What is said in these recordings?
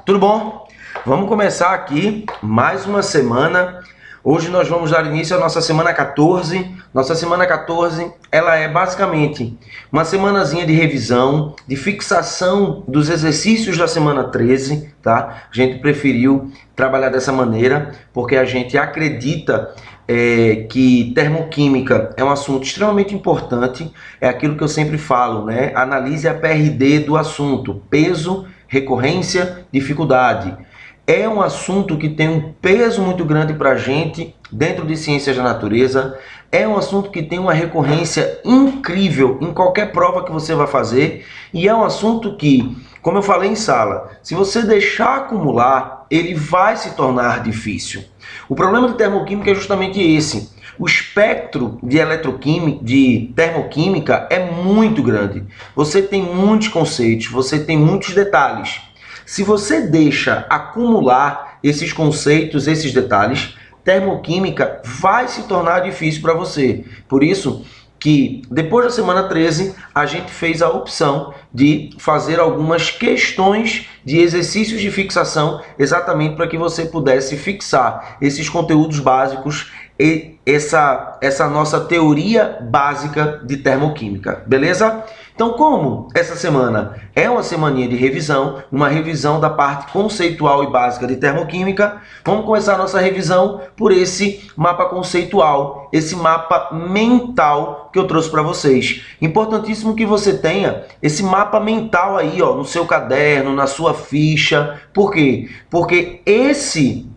Tudo bom? Vamos começar aqui mais uma semana. Hoje nós vamos dar início à nossa semana 14. Nossa semana 14, ela é basicamente uma semanazinha de revisão, de fixação dos exercícios da semana 13, tá? A gente preferiu trabalhar dessa maneira porque a gente acredita que termoquímica é um assunto extremamente importante. É aquilo que eu sempre falo, né? Analise a PRD do assunto: peso, recorrência, dificuldade. É um assunto que tem um peso muito grande para a gente dentro de ciências da natureza. É um assunto que tem uma recorrência incrível em qualquer prova que você vai fazer. E é um assunto que, como eu falei em sala, se você deixar acumular, ele vai se tornar difícil. O problema de termoquímica é justamente esse. O espectro de eletroquímica, de termoquímica é muito grande. Você tem muitos conceitos, você tem muitos detalhes. Se você deixa acumular esses conceitos, esses detalhes, termoquímica vai se tornar difícil para você. Por isso que depois da semana 13, a gente fez a opção de fazer algumas questões de exercícios de fixação, exatamente para que você pudesse fixar esses conteúdos básicos e essa nossa teoria básica de termoquímica, beleza? Então, como essa semana é uma semaninha de revisão, uma revisão da parte conceitual e básica de termoquímica, vamos começar a nossa revisão por esse mapa conceitual, esse mapa mental que eu trouxe para vocês. Importantíssimo que você tenha esse mapa mental aí, ó, no seu caderno, na sua ficha. Por quê? Porque esse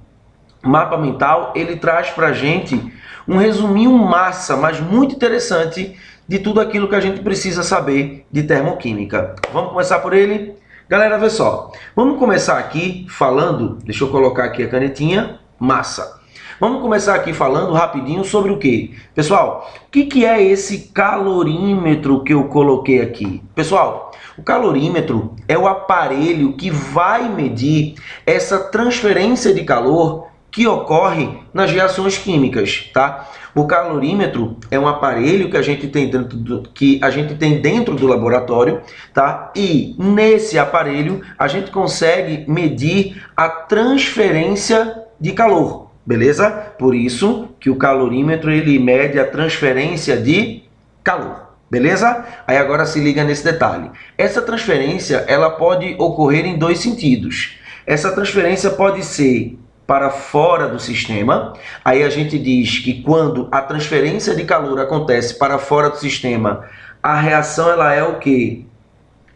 mapa mental, ele traz para a gente um resuminho massa, mas muito interessante de tudo aquilo que a gente precisa saber de termoquímica. Vamos começar por ele? Galera, vê só. Vamos começar aqui falando, deixa eu colocar aqui a canetinha, massa. Vamos começar aqui falando rapidinho sobre o quê? Pessoal, o que é esse calorímetro que eu coloquei aqui? Pessoal, o calorímetro é o aparelho que vai medir essa transferência de calor que ocorre nas reações químicas, tá? O calorímetro é um aparelho que a gente tem dentro do laboratório, tá? E nesse aparelho a gente consegue medir a transferência de calor, beleza? Por isso que o calorímetro ele mede a transferência de calor. Beleza? Aí agora se liga nesse detalhe. Essa transferência ela pode ocorrer em dois sentidos. Essa transferência pode ser para fora do sistema. Aí a gente diz que quando a transferência de calor acontece para fora do sistema, a reação ela é o quê?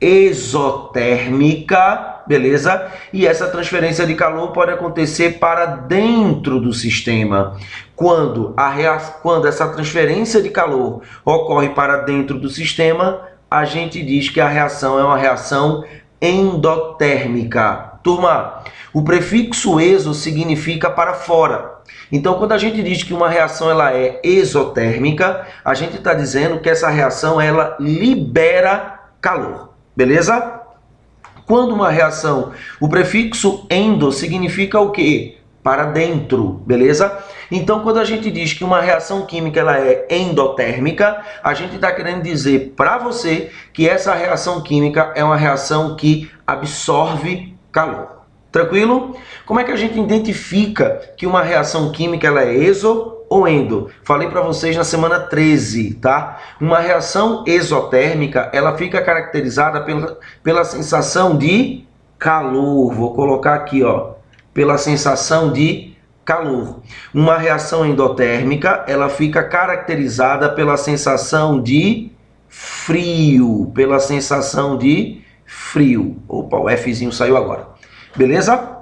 Exotérmica, beleza? E essa transferência de calor pode acontecer para dentro do sistema. Quando essa transferência de calor ocorre para dentro do sistema, a gente diz que a reação é uma reação endotérmica. Turma, o prefixo exo significa para fora. Então, quando a gente diz que uma reação ela é exotérmica, a gente está dizendo que essa reação ela libera calor. Beleza? Quando uma reação, o prefixo endo significa o quê? Para dentro, beleza? Então, quando a gente diz que uma reação química ela é endotérmica, a gente está querendo dizer para você que essa reação química é uma reação que absorve calor. Tranquilo? Como é que a gente identifica que uma reação química ela é exo ou endo? Falei para vocês na semana 13, tá? Uma reação exotérmica, ela fica caracterizada pela sensação de calor. Vou colocar aqui, ó, pela sensação de calor. Uma reação endotérmica, ela fica caracterizada pela sensação de frio, pela sensação de frio. Opa, o Fzinho saiu agora. Beleza?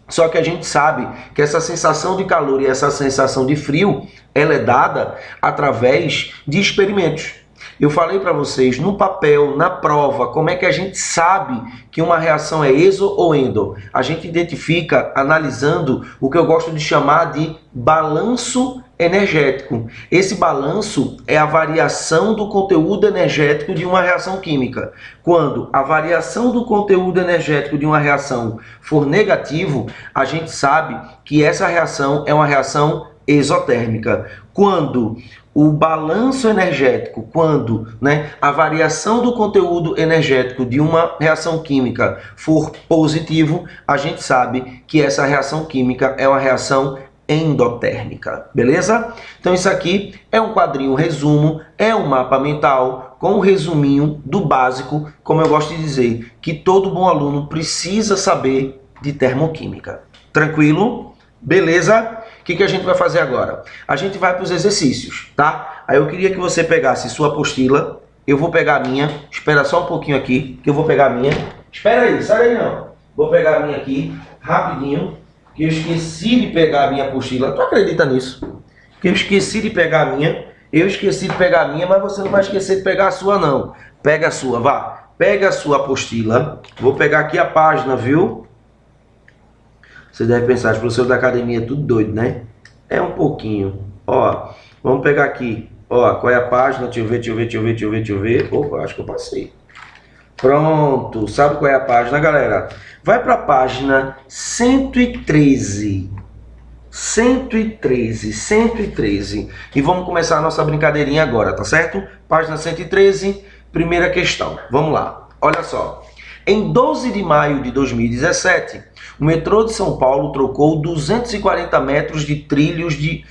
Só que a gente sabe que essa sensação de calor e essa sensação de frio, ela é dada através de experimentos. Eu falei para vocês no papel, na prova, como é que a gente sabe que uma reação é exo ou endo. A gente identifica analisando o que eu gosto de chamar de balanço energético. Esse balanço é a variação do conteúdo energético de uma reação química. Quando a variação do conteúdo energético de uma reação for negativo, a gente sabe que essa reação é uma reação exotérmica. Quando o balanço energético, quando, né, a variação do conteúdo energético de uma reação química for positivo, a gente sabe que essa reação química é uma reação endotérmica, beleza? Então isso aqui é um quadrinho resumo, é um mapa mental com um resuminho do básico, como eu gosto de dizer, que todo bom aluno precisa saber de termoquímica. Tranquilo? Beleza? O que a gente vai fazer agora? A gente vai para os exercícios, tá? Aí eu queria que você pegasse sua apostila, eu vou pegar a minha, espera só um pouquinho aqui, que eu vou pegar a minha. Espera aí, sai aí não. Vou pegar a minha aqui, rapidinho, que eu esqueci de pegar a minha apostila. Tu acredita nisso? Que eu esqueci de pegar a minha, mas você não vai esquecer de pegar a sua não. Pega a sua, vá. Pega a sua apostila, vou pegar aqui a página, viu? Você deve pensar, os professores da academia é tudo doido, né? É um pouquinho. Ó, vamos pegar aqui. Ó, qual é a página? Deixa eu ver. Opa, acho que eu passei. Pronto. Sabe qual é a página, galera? Vai para a página 113. 113. E vamos começar a nossa brincadeirinha agora, tá certo? Página 113, primeira questão. Vamos lá. Olha só. Em 12 de maio de 2017, o metrô de São Paulo trocou 240 metros de trilhos de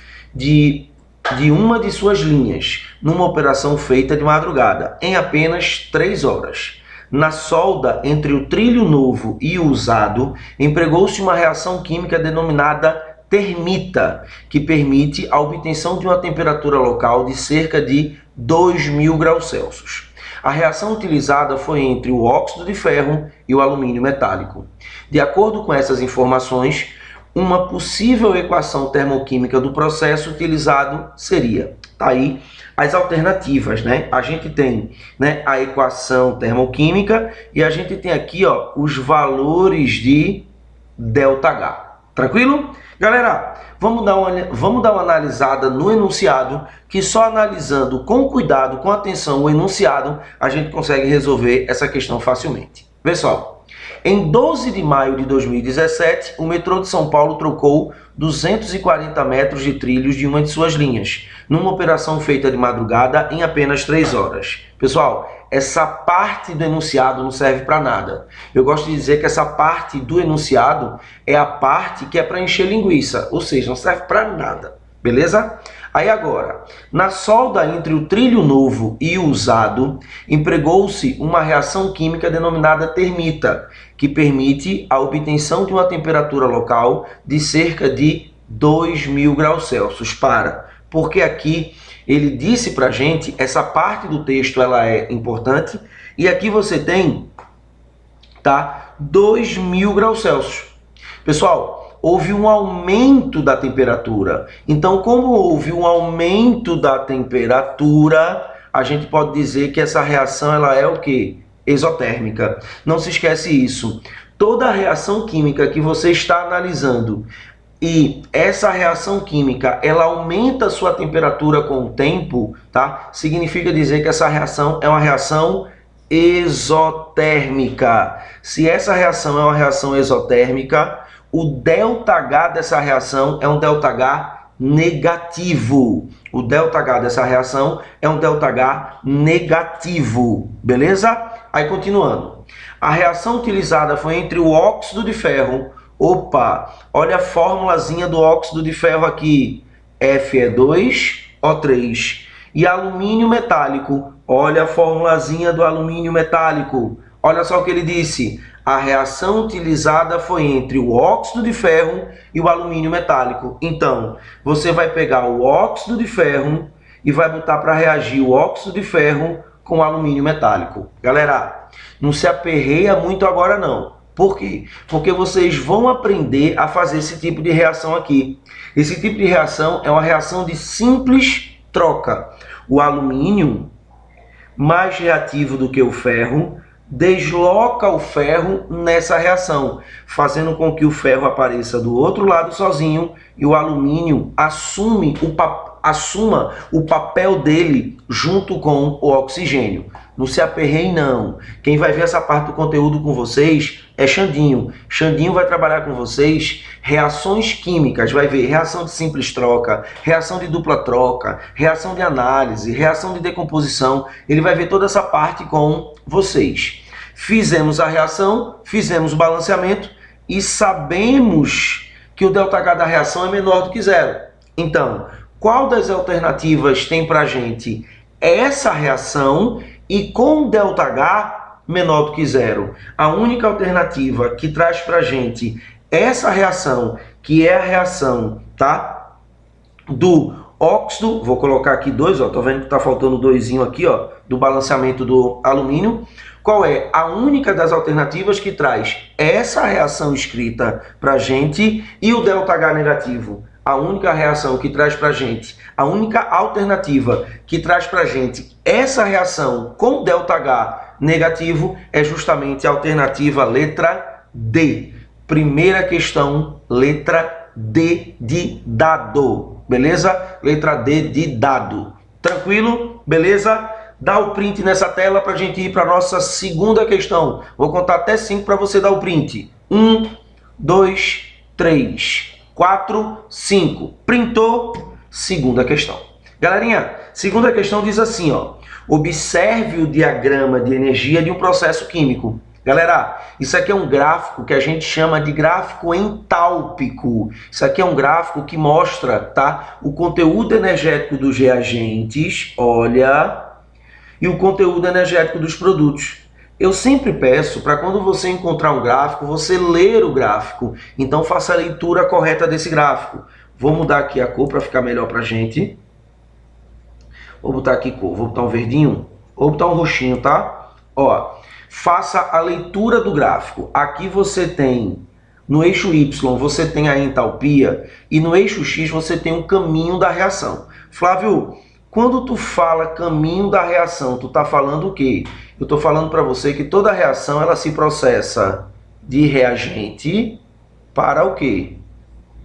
uma de suas linhas, numa operação feita de madrugada, em apenas 3 horas. Na solda entre o trilho novo e o usado, empregou-se uma reação química denominada termita, que permite a obtenção de uma temperatura local de cerca de 2.000 graus Celsius. A reação utilizada foi entre o óxido de ferro e o alumínio metálico. De acordo com essas informações, uma possível equação termoquímica do processo utilizado seria, tá aí as alternativas, né? A gente tem, né, a equação termoquímica e a gente tem aqui, ó, os valores de ΔH. Tranquilo? Galera, vamos dar uma analisada no enunciado, que só analisando com cuidado, com atenção o enunciado, a gente consegue resolver essa questão facilmente. Pessoal, em 12 de maio de 2017, o metrô de São Paulo trocou 240 metros de trilhos de uma de suas linhas, numa operação feita de madrugada em apenas 3 horas. Pessoal, essa parte do enunciado não serve para nada. Eu gosto de dizer que essa parte do enunciado é a parte que é para encher linguiça, ou seja, não serve para nada, beleza? Aí agora, na solda entre o trilho novo e o usado, empregou-se uma reação química denominada termita, que permite a obtenção de uma temperatura local de cerca de 2.000 graus Celsius. Porque aqui ele disse para a gente, essa parte do texto ela é importante, e aqui você tem, tá, 2.000 graus Celsius. Pessoal, houve um aumento da temperatura. Então, como houve um aumento da temperatura, a gente pode dizer que essa reação ela é o quê? Exotérmica. Não se esquece isso. Toda reação química que você está analisando e essa reação química ela aumenta a sua temperatura com o tempo, tá? Significa dizer que essa reação é uma reação exotérmica. Se essa reação é uma reação exotérmica, o ΔH dessa reação é um ΔH negativo. O ΔH dessa reação é um ΔH negativo, beleza? Aí continuando. A reação utilizada foi entre o óxido de ferro. Opa, olha a formulazinha do óxido de ferro aqui. Fe2O3. E alumínio metálico. Olha a formulazinha do alumínio metálico. Olha só o que ele disse. A reação utilizada foi entre o óxido de ferro e o alumínio metálico. Então, você vai pegar o óxido de ferro e vai botar para reagir o óxido de ferro com o alumínio metálico. Galera, não se aperreia muito agora não. Por quê? Porque vocês vão aprender a fazer esse tipo de reação aqui. Esse tipo de reação é uma reação de simples troca. O alumínio, mais reativo do que o ferro, desloca o ferro nessa reação, fazendo com que o ferro apareça do outro lado sozinho e o alumínio assume assuma o papel dele junto com o oxigênio. Não se aperreiem, não. Quem vai ver essa parte do conteúdo com vocês é Xandinho. Xandinho vai trabalhar com vocês reações químicas, vai ver reação de simples troca, reação de dupla troca, reação de análise, reação de decomposição. Ele vai ver toda essa parte com vocês. Fizemos a reação, fizemos o balanceamento e sabemos que o ΔH da reação é menor do que zero. Então, qual das alternativas tem para a gente essa reação e com ΔH menor do que zero? A única alternativa que traz para a gente essa reação, que é a reação, tá, do óxido, vou colocar aqui 2, ó, tô vendo que tá faltando 2 aqui, ó, do balanceamento do alumínio. Qual é a única das alternativas que traz essa reação escrita para a gente e o ΔH negativo? A única reação que traz para a gente, a única alternativa que traz para a gente essa reação com ΔH negativo é justamente a alternativa letra D. Primeira questão, letra D de dado, beleza? Letra D de dado. Tranquilo? Beleza? Dá o print nessa tela para a gente ir para a nossa segunda questão. Vou contar até 5 para você dar o print. 1, 2, 3, 4, 5. Printou? Segunda questão. Galerinha, segunda questão diz assim, ó. Observe o diagrama de energia de um processo químico. Galera, isso aqui é um gráfico que a gente chama de gráfico entálpico. Isso aqui é um gráfico que mostra, tá, o conteúdo energético dos reagentes, olha, e o conteúdo energético dos produtos. Eu sempre peço para quando você encontrar um gráfico, você ler o gráfico. Então faça a leitura correta desse gráfico. Vou mudar aqui a cor para ficar melhor para a gente. Vou botar aqui cor, vou botar um verdinho, vou botar um roxinho, tá? Ó, faça a leitura do gráfico. Aqui você tem, no eixo Y, você tem a entalpia e no eixo X você tem o caminho da reação. Flávio, quando tu fala caminho da reação, tu tá falando o quê? Eu estou falando para você que toda reação ela se processa de reagente para o quê?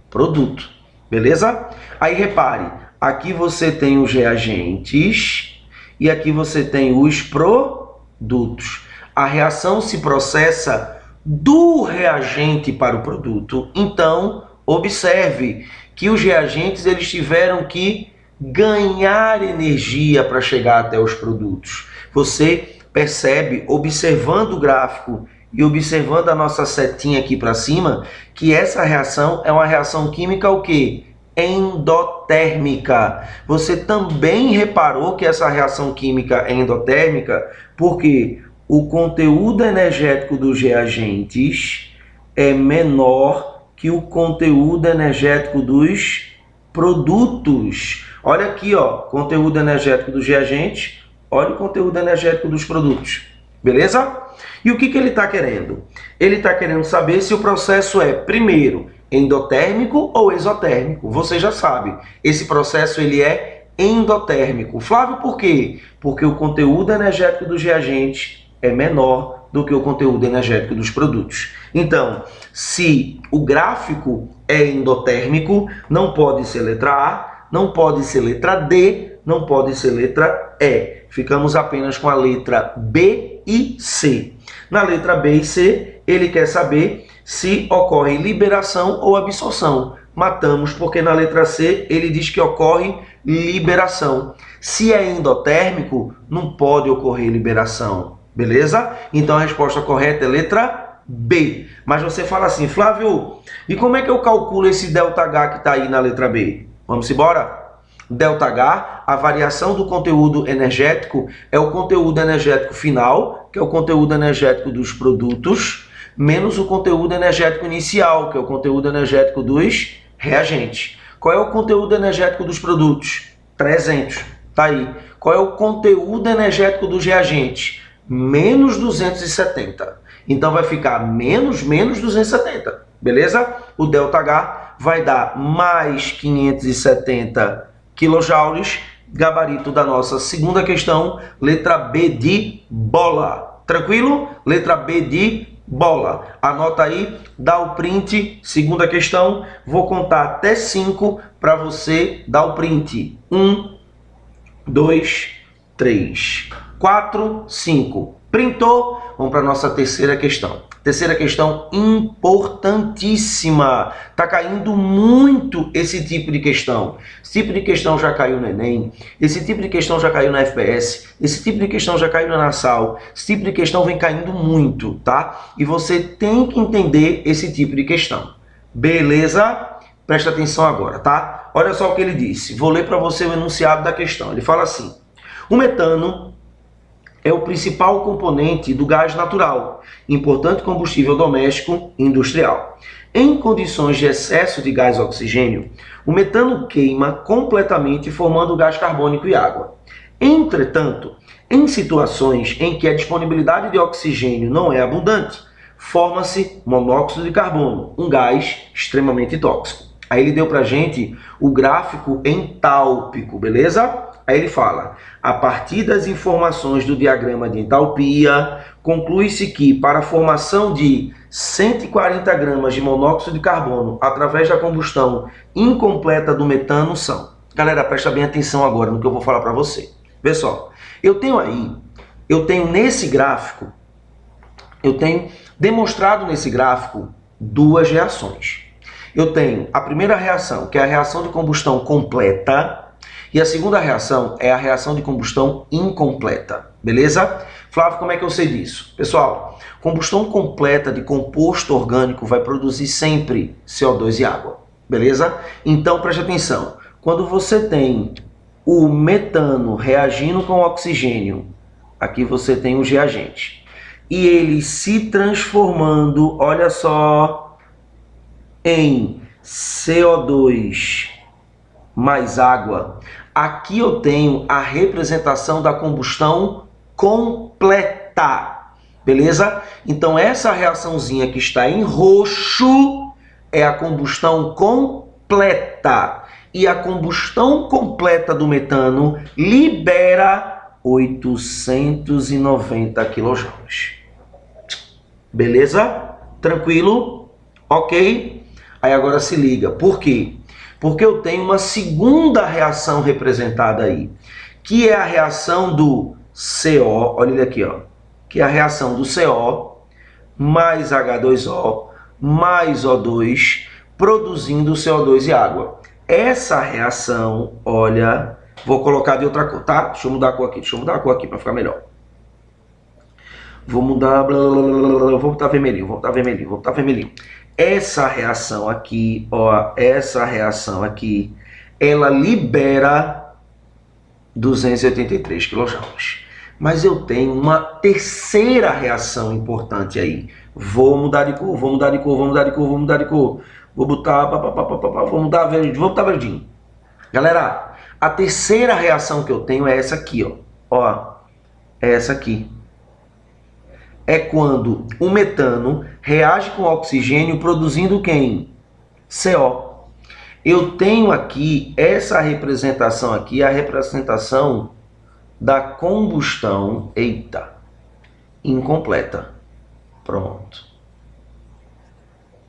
Produto. Beleza? Aí repare, aqui você tem os reagentes e aqui você tem os produtos. A reação se processa do reagente para o produto. Então, observe que os reagentes eles tiveram que ganhar energia para chegar até os produtos. Você percebe, observando o gráfico e observando a nossa setinha aqui para cima, que essa reação é uma reação química o quê? Endotérmica. Você também reparou que essa reação química é endotérmica porque o conteúdo energético dos reagentes é menor que o conteúdo energético dos produtos. Olha aqui, ó, conteúdo energético dos reagentes, olha o conteúdo energético dos produtos. Beleza? E o que ele está querendo? Ele está querendo saber se o processo é, primeiro, endotérmico ou exotérmico. Você já sabe, esse processo ele é endotérmico. Flávio, por quê? Porque o conteúdo energético dos reagentes é menor do que o conteúdo energético dos produtos. Então, se o gráfico é endotérmico, não pode ser letra A, não pode ser letra D, não pode ser letra E. Ficamos apenas com a letra B e C. Na letra B e C, ele quer saber se ocorre liberação ou absorção. Matamos, porque na letra C ele diz que ocorre liberação. Se é endotérmico, não pode ocorrer liberação. Beleza? Então a resposta correta é letra B. Mas você fala assim, Flávio, e como é que eu calculo esse ΔH que está aí na letra B? Vamos embora? ΔH, a variação do conteúdo energético, é o conteúdo energético final, que é o conteúdo energético dos produtos, menos o conteúdo energético inicial, que é o conteúdo energético dos reagentes. Qual é o conteúdo energético dos produtos? 300. Tá aí. Qual é o conteúdo energético dos reagentes? Menos 270. Então vai ficar menos 270. Beleza? O ΔH vai dar mais 570 kJ, gabarito da nossa segunda questão, letra B de bola. Tranquilo? Letra B de bola. Anota aí, dá o print. Segunda questão, vou contar até 5 para você dar o print. 1, 2, 3, 4, 5. Printou? Vamos para a nossa terceira questão. Terceira questão importantíssima. Está caindo muito esse tipo de questão. Esse tipo de questão já caiu no Enem. Esse tipo de questão já caiu na FPS. Esse tipo de questão já caiu na Nassau. Esse tipo de questão vem caindo muito, tá? E você tem que entender esse tipo de questão. Beleza? Presta atenção agora, tá? Olha só o que ele disse. Vou ler para você o enunciado da questão. Ele fala assim: o metano é o principal componente do gás natural, importante combustível doméstico e industrial. Em condições de excesso de gás oxigênio, o metano queima completamente, formando gás carbônico e água. Entretanto, em situações em que a disponibilidade de oxigênio não é abundante, forma-se monóxido de carbono, um gás extremamente tóxico. Aí ele deu para a gente o gráfico entálpico, beleza? Aí ele fala: a partir das informações do diagrama de entalpia, conclui-se que para a formação de 140 gramas de monóxido de carbono através da combustão incompleta do metano são... Galera, presta bem atenção agora no que eu vou falar para você. Pessoal, eu tenho nesse gráfico, eu tenho demonstrado nesse gráfico duas reações. Eu tenho a primeira reação, que é a reação de combustão completa, e a segunda reação é a reação de combustão incompleta, beleza? Flávio, como é que eu sei disso? Pessoal, combustão completa de composto orgânico vai produzir sempre CO2 e água, beleza? Então, preste atenção. Quando você tem o metano reagindo com o oxigênio, aqui você tem os reagentes, e ele se transformando, olha só, em CO2 mais água, aqui eu tenho a representação da combustão completa, beleza? Então essa reaçãozinha que está em roxo é a combustão completa. E a combustão completa do metano libera 890 kJ. Beleza? Tranquilo? Ok? Aí agora se liga. Por quê? Porque eu tenho uma segunda reação representada aí, que é a reação do CO, olha ele aqui, ó, que é a reação do CO mais H2O mais O2, produzindo CO2 e água. Essa reação, olha, vou colocar de outra cor, tá? Deixa eu mudar a cor aqui, para ficar melhor. Vou mudar, vou botar vermelhinho, vou botar vermelhinho. Essa reação aqui, ó, ela libera 283 kJ. Mas eu tenho uma terceira reação importante aí. Vou mudar de cor. Vou botar verdinho. Galera, a terceira reação que eu tenho é essa aqui, ó. É essa aqui. É quando o metano reage com o oxigênio produzindo quem? CO. Eu tenho aqui essa representação aqui, a representação da combustão, incompleta. Pronto.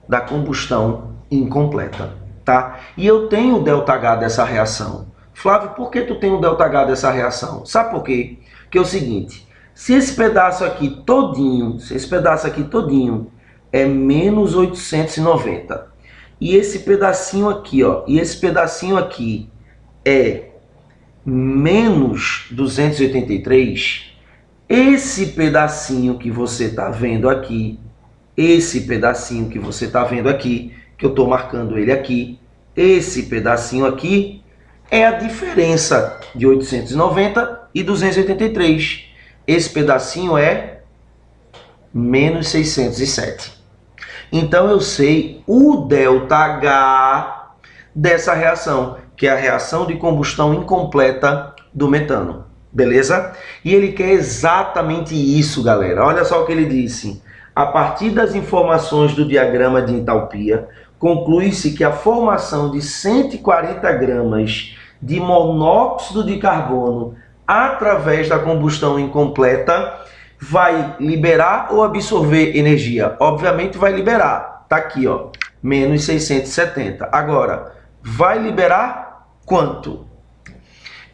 Da combustão incompleta, tá? E eu tenho o ΔH dessa reação. Flávio, por que tu tem o ΔH dessa reação? Sabe por quê? Porque é o seguinte... Se esse pedaço aqui todinho é menos 890, e esse pedacinho aqui, ó, é menos 283, esse pedacinho que você está vendo aqui, que eu estou marcando ele aqui, esse pedacinho aqui é a diferença de 890 e 283. Esse pedacinho é menos 607. Então eu sei o ΔH dessa reação, que é a reação de combustão incompleta do metano. Beleza? E ele quer exatamente isso, galera. Olha só o que ele disse. A partir das informações do diagrama de entalpia, conclui-se que a formação de 140 gramas de monóxido de carbono através da combustão incompleta vai liberar ou absorver energia? Obviamente vai liberar. Tá aqui, ó, menos 670. Agora, vai liberar quanto?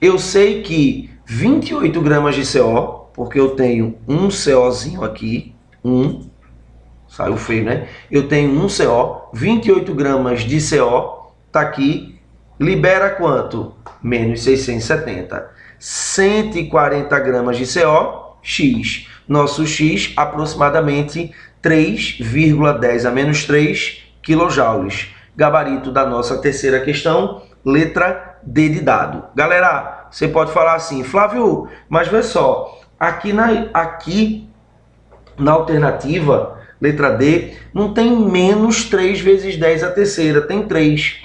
Eu sei que 28 gramas de CO, porque eu tenho um COzinho aqui, saiu feio, né? Eu tenho um CO, 28 gramas de CO, tá aqui, libera quanto? Menos 670. 140 gramas de CO, X. Nosso X, aproximadamente 3,10 a menos 3 kJ. Gabarito da nossa terceira questão, letra D de dado. Galera, você pode falar assim, Flávio, mas vê só, aqui na alternativa, letra D, não tem menos 3 vezes 10 a terceira, tem 3.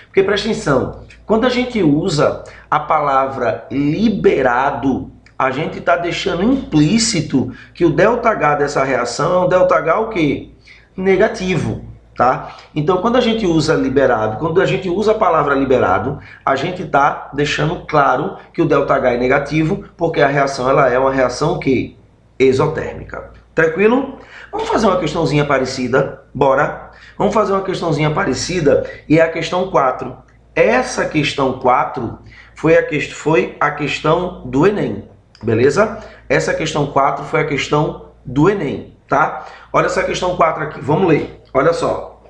Porque presta atenção, quando a gente usa a palavra liberado, a gente está deixando implícito que o ΔH dessa reação é um ΔH o quê? Negativo, tá? Então, quando a gente usa liberado, quando a gente usa a palavra liberado, a gente está deixando claro que o ΔH é negativo, porque a reação ela é uma reação o quê? Exotérmica. Tranquilo? Vamos fazer uma questãozinha parecida? Bora! Vamos fazer uma questãozinha parecida e é a questão 4. Essa questão 4 foi a questão do Enem, beleza? Essa questão 4 foi a questão do Enem, tá? Olha essa questão 4 aqui, vamos ler. Olha só.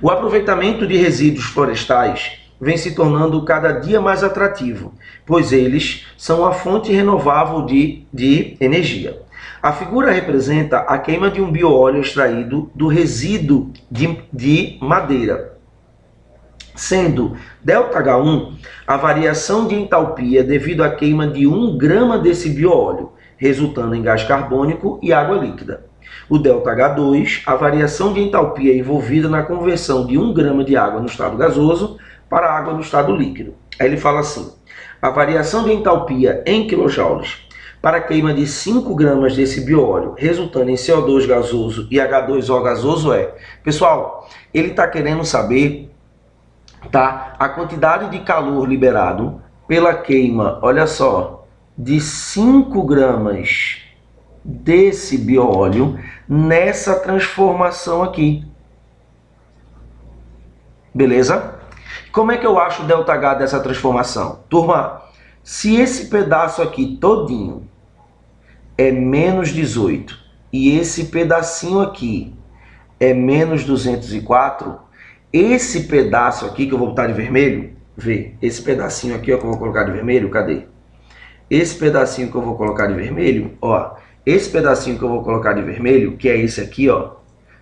O aproveitamento de resíduos florestais vem se tornando cada dia mais atrativo, pois eles são uma fonte renovável de energia. A figura representa a queima de um bioóleo extraído do resíduo de madeira, sendo ΔH1 a variação de entalpia devido à queima de 1 grama desse bioóleo, resultando em gás carbônico e água líquida. O ΔH2, a variação de entalpia envolvida na conversão de 1 grama de água no estado gasoso para água no estado líquido. Aí ele fala assim, a variação de entalpia em quilojoules para a queima de 5 gramas desse bioóleo, resultando em CO2 gasoso e H2O gasoso é... Pessoal, ele está querendo saber, tá, a quantidade de calor liberado pela queima, olha só, de 5 gramas desse bioóleo nessa transformação aqui. Beleza? Como é que eu acho o ΔH dessa transformação? Turma, se esse pedaço aqui todinho é menos 18 e esse pedacinho aqui é menos 204, esse pedaço aqui que eu vou botar de vermelho, vê, esse pedacinho aqui ó, que eu vou colocar de vermelho, cadê? Esse pedacinho que eu vou colocar de vermelho, ó, esse pedacinho que eu vou colocar de vermelho, que é esse aqui, ó,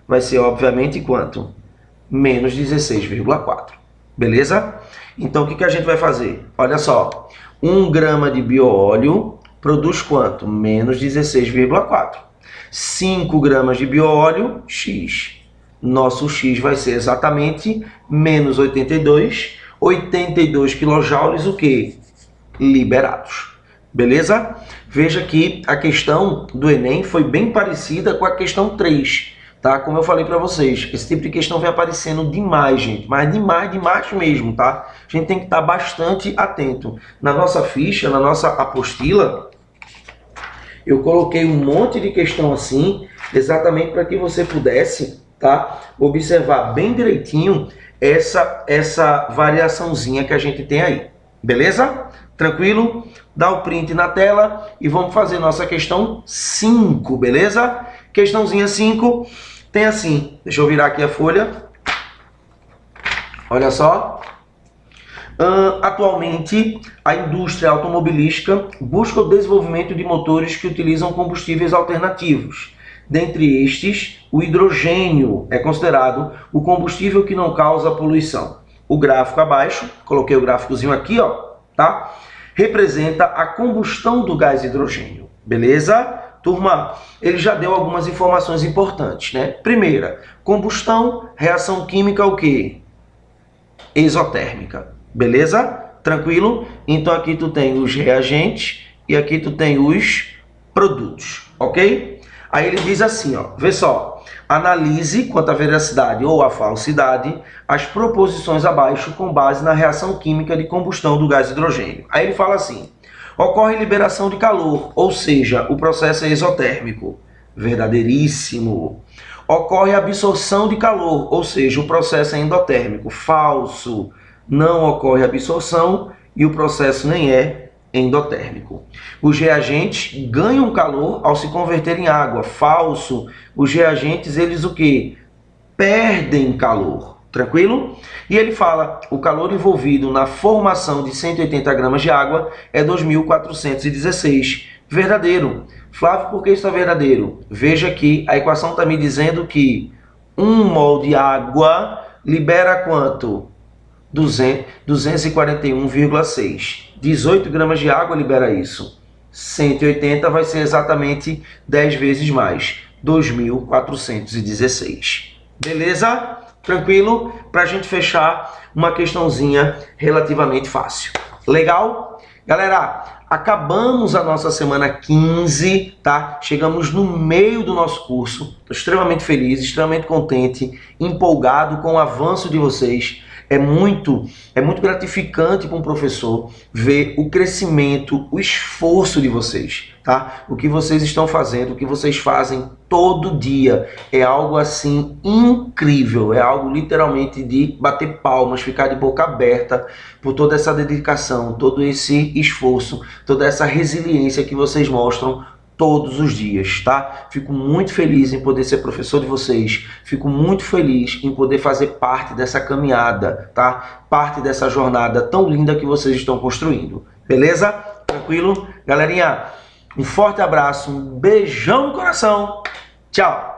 vai ser obviamente quanto? Menos 16,4. Beleza? Então o que a gente vai fazer? Olha só, 1 grama de bioóleo produz quanto? Menos 16,4. 5 gramas de bioóleo, X. Nosso X vai ser exatamente menos 82 kJ, o que? Liberados. Beleza? Veja que a questão do Enem foi bem parecida com a questão 3. Tá? Como eu falei para vocês, esse tipo de questão vem aparecendo demais, gente. Mas demais mesmo, tá? A gente tem que estar bastante atento. Na nossa ficha, na nossa apostila, eu coloquei um monte de questão assim, exatamente para que você pudesse, tá, observar bem direitinho essa variaçãozinha que a gente tem aí. Beleza? Tranquilo? Dá o print na tela e vamos fazer nossa questão 5, beleza? Questãozinha 5 tem assim, deixa eu virar aqui a folha. Olha só. Atualmente, a indústria automobilística busca o desenvolvimento de motores que utilizam combustíveis alternativos. Dentre estes, o hidrogênio é considerado o combustível que não causa poluição. O gráfico abaixo, coloquei o gráficozinho aqui, ó, tá? Representa a combustão do gás hidrogênio. Beleza? Turma, ele já deu algumas informações importantes, né? Primeira, combustão, reação química o quê? Exotérmica. Beleza? Tranquilo? Então aqui tu tem os reagentes e aqui tu tem os produtos, ok? Aí ele diz assim, ó, vê só, analise quanto à veracidade ou à falsidade as proposições abaixo com base na reação química de combustão do gás hidrogênio. Aí ele fala assim, Ocorre liberação de calor, ou seja, o processo é exotérmico. Verdadeiríssimo. Ocorre absorção de calor, ou seja, o processo é endotérmico. Falso. Não ocorre absorção e o processo nem é endotérmico. Os reagentes ganham calor ao se converter em água. Falso. Os reagentes, eles o quê? Perdem calor. Tranquilo? E ele fala, o calor envolvido na formação de 180 gramas de água é 2.416. Verdadeiro. Flávio, por que isso é verdadeiro? Veja que a equação está me dizendo que 1 mol de água libera quanto? 241,6. 18 gramas de água libera isso. 180 vai ser exatamente 10 vezes mais. 2.416. Beleza? Tranquilo? Para a gente fechar uma questãozinha relativamente fácil. Legal? Galera, acabamos a nossa semana 15, tá? Chegamos no meio do nosso curso. Estou extremamente feliz, extremamente contente, empolgado com o avanço de vocês. É muito gratificante para um professor ver o crescimento, o esforço de vocês, tá? O que vocês estão fazendo, o que vocês fazem todo dia é algo assim incrível, é algo literalmente de bater palmas, ficar de boca aberta por toda essa dedicação, todo esse esforço, toda essa resiliência que vocês mostram todos os dias, tá? Fico muito feliz em poder ser professor de vocês, fico muito feliz em poder fazer parte dessa caminhada, tá? Parte dessa jornada tão linda que vocês estão construindo, beleza? Tranquilo? Galerinha, um forte abraço, um beijão no coração, tchau!